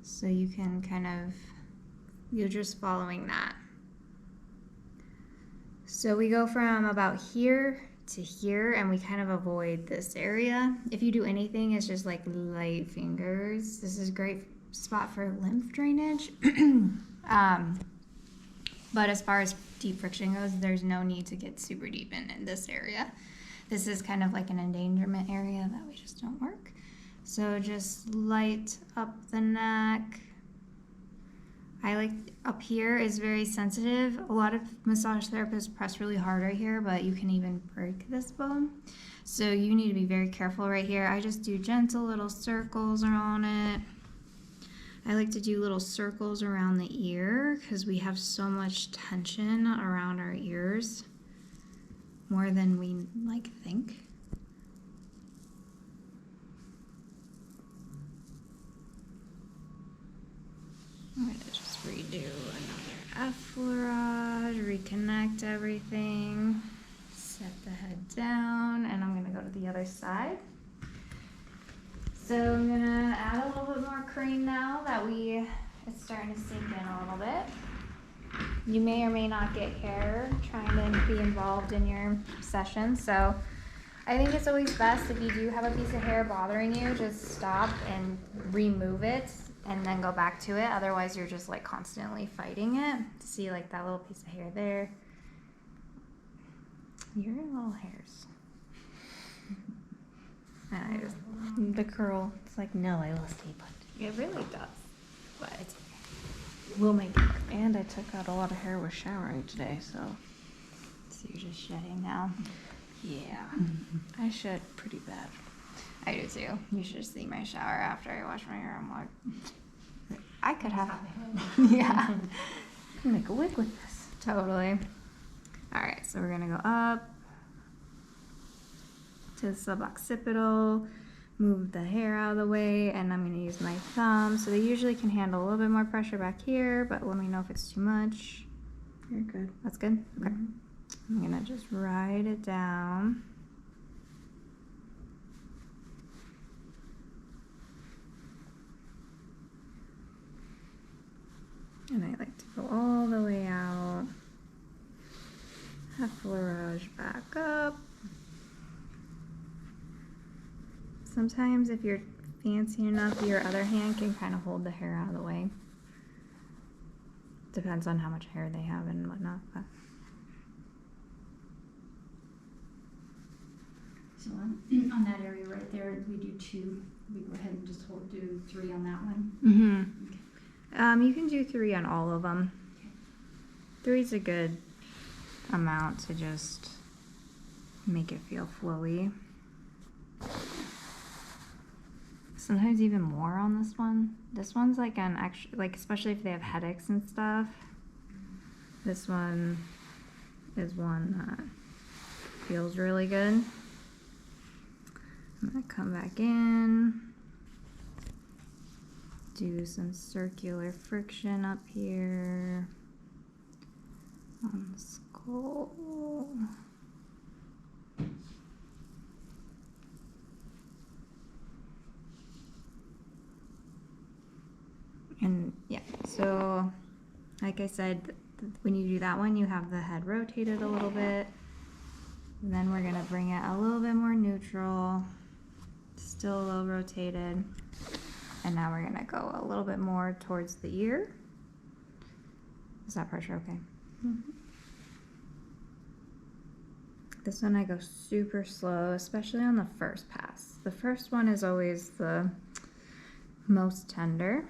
So you can kind of, you're just following that. So we go from about here to here, and we kind of avoid this area. If you do anything, it's just like light fingers. This is a great spot for lymph drainage. But as far as deep friction goes, there's no need to get super deep in this area. This is kind of like an endangerment area that we just don't work. So just light up the neck. I like up here is very sensitive. A lot of massage therapists press really hard right here, but you can even break this bone. So you need to be very careful right here. I just do gentle little circles around it. I like to do little circles around the ear because we have so much tension around our ears, more than we like think. I'm gonna just redo another effleurage, reconnect everything, set the head down, and I'm gonna go to the other side. So I'm gonna add a little bit more cream now that it's starting to sink in a little bit. You may or may not get hair trying to be involved in your session, so I think it's always best if you do have a piece of hair bothering you, just stop and remove it and then go back to it. Otherwise you're just like constantly fighting it. See like that little piece of hair there? Your little hairs. The curl, it's like, no, I will stay put. It really does, but it's okay. We'll make it work. And I took out a lot of hair with showering today, so. So you're just shedding now? Yeah. I shed pretty bad. I do too. You should see my shower after I wash my hair. I'm like, I could have. Yeah. Make a wig with this. Totally. All right, so we're gonna go up to the suboccipital, move the hair out of the way, and I'm gonna use my thumb. So they usually can handle a little bit more pressure back here, but let me know if it's too much. You're good. That's good? Okay. I'm gonna just ride it down. And I like to go all the way out. Effleurage back up. Sometimes if you're fancy enough, your other hand can kind of hold the hair out of the way. Depends on how much hair they have and whatnot. But. So on that area right there, we do 2. We go ahead and just do 3 on that one. Mm-hmm. You can do 3 on all of them. Okay. 3 is a good amount to just make it feel flowy. Sometimes even more on this one. This one's like an actually, like especially if they have headaches and stuff. This one is one that feels really good. I'm gonna come back in, do some circular friction up here on the skull. And yeah, so like I said, when you do that one, you have the head rotated a little bit. And then we're gonna bring it a little bit more neutral, still a little rotated. And now we're gonna go a little bit more towards the ear. Is that pressure okay? Mm-hmm. This one I go super slow, especially on the first pass. The first one is always the most tender.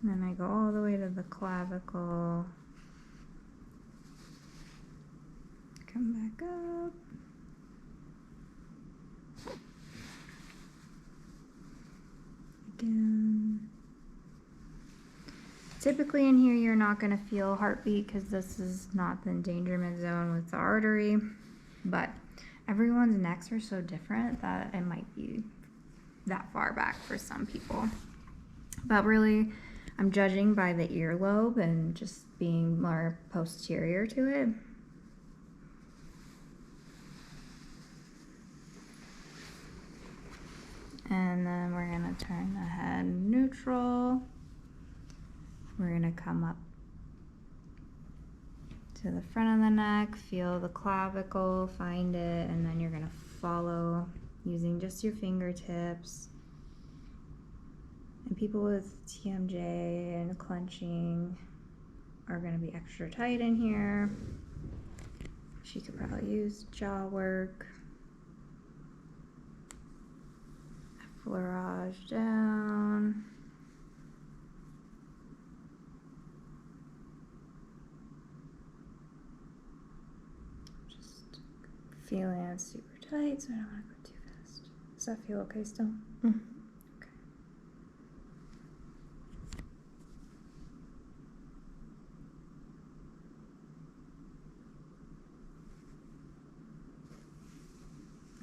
And then I go all the way to the clavicle. Come back up. Again. Typically in here you're not going to feel heartbeat because this is not the endangerment zone with the artery, but everyone's necks are so different that it might be that far back for some people. But really, I'm judging by the earlobe and just being more posterior to it. And then we're gonna turn the head neutral. We're gonna come up to the front of the neck, feel the clavicle, find it, and then you're gonna follow using just your fingertips. And people with TMJ and clenching are gonna be extra tight in here. She could probably use jaw work. Effleurage down. Just feeling it super tight, so I don't want to go too fast. Does that feel okay still? Mm-hmm. Okay.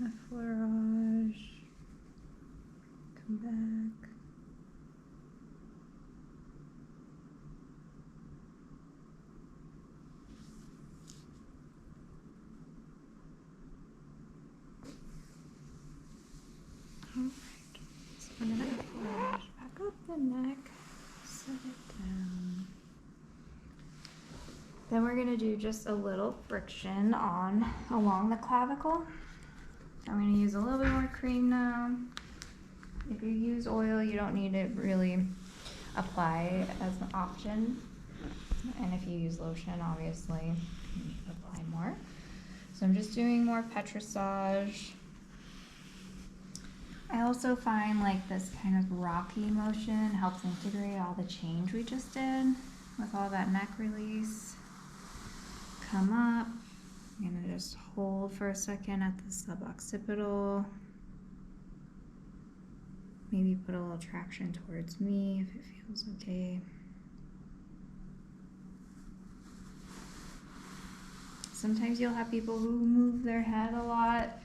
Effleurage. Come back. Alright, so I'm gonna effleurage back up the neck, set it down. Then we're gonna do just a little friction along the clavicle. I'm gonna use a little bit more cream now. If you use oil, you don't need to really apply as often. And if you use lotion, obviously, you need to apply more. So I'm just doing more petrissage. I also find like this kind of rocky motion helps integrate all the change we just did with all that neck release. Come up. I'm gonna just hold for a second at the suboccipital. Maybe put a little traction towards me if it feels okay. Sometimes you'll have people who move their head a lot.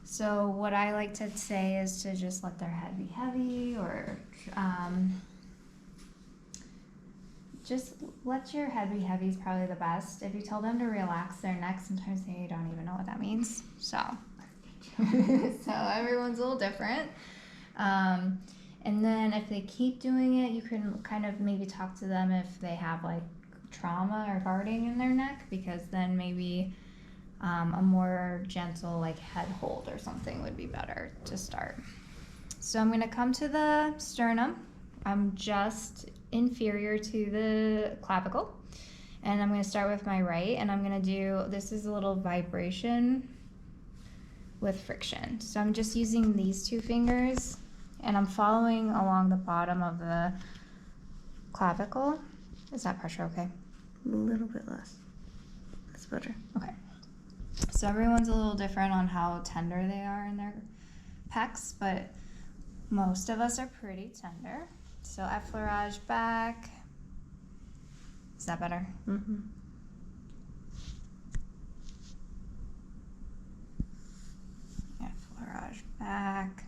So what I like to say is to just let their head be heavy, or just let your head be heavy is probably the best. If you tell them to relax their neck, sometimes they don't even know what that means. So, so everyone's a little different. And then if they keep doing it, you can kind of maybe talk to them if they have like trauma or guarding in their neck, because then maybe a more gentle like head hold or something would be better to start. So I'm going to come to the sternum. I'm just inferior to the clavicle, and I'm going to start with my right, and I'm going to do, this is a little vibration with friction. So I'm just using these two fingers, and I'm following along the bottom of the clavicle. Is that pressure okay? A little bit less. That's better. Okay. So everyone's a little different on how tender they are in their pecs, but most of us are pretty tender. So effleurage back. Is that better? Mm-hmm. Effleurage back.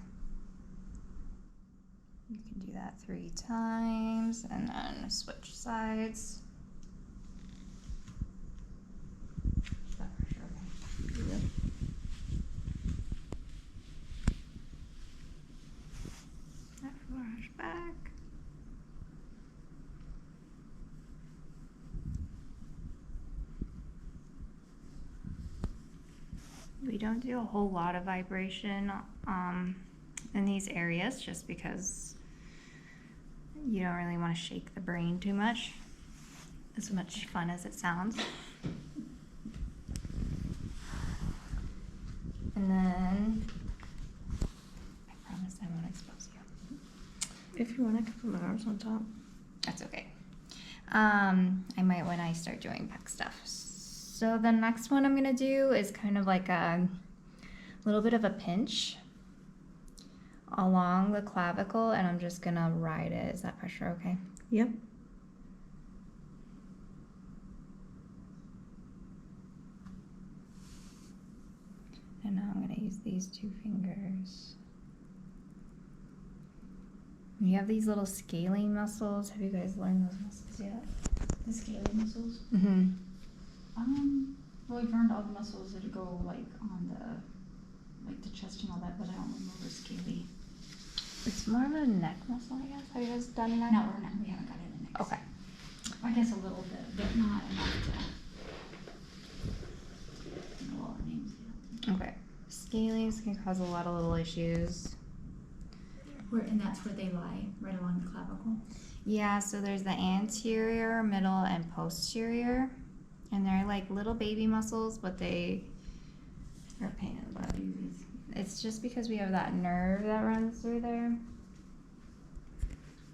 You can do that 3 times, and then switch sides. Is that for sure? Yep. Effleurage back. We don't do a whole lot of vibration in these areas, just because you don't really want to shake the brain too much, as much fun as it sounds. And then I promise I won't expose you. If you want, I can put my arms on top. That's okay. I might when I start doing pec stuff. So the next one I'm gonna do is kind of like a little bit of a pinch along the clavicle, and I'm just gonna ride it. Is that pressure okay? Yep. And now I'm gonna use these 2 fingers. You have these little scalene muscles. Have you guys learned those muscles yet? The scalene muscles. Mm-hmm. Well, we've learned all the muscles that go like on the chest and all that, but I don't remember scalene. It's more of a neck muscle, I guess. Have you guys done neck? No, we haven't got it in next. Okay. I guess a little bit, but not enough to know all the names yet. Okay. Scalenes can cause a lot of little issues. And that's where they lie, right along the clavicle. Yeah, so there's the anterior, middle, and posterior. And they're like little baby muscles, but they are a pain in the butt. It's just because we have that nerve that runs through there.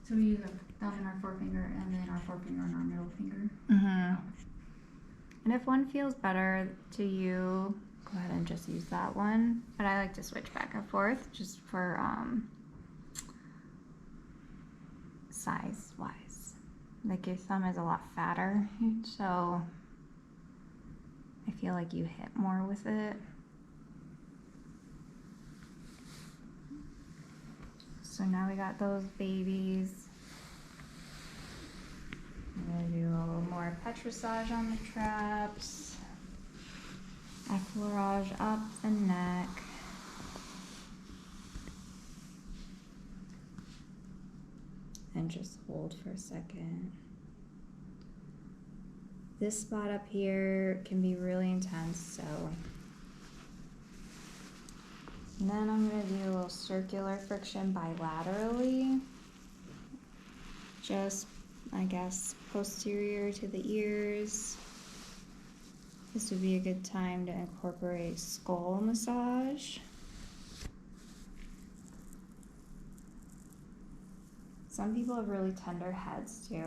So we use our thumb and our forefinger, and then our forefinger and our middle finger. Mm-hmm. And if one feels better to you, go ahead and just use that one. But I like to switch back and forth just for size wise. Like your thumb is a lot fatter, so I feel like you hit more with it. So now we got those babies. I'm gonna do a little more petrissage on the traps. Effleurage up the neck. And just hold for a second. This spot up here can be really intense, so. And then I'm gonna do a little circular friction bilaterally. Just, I guess, posterior to the ears. This would be a good time to incorporate skull massage. Some people have really tender heads too.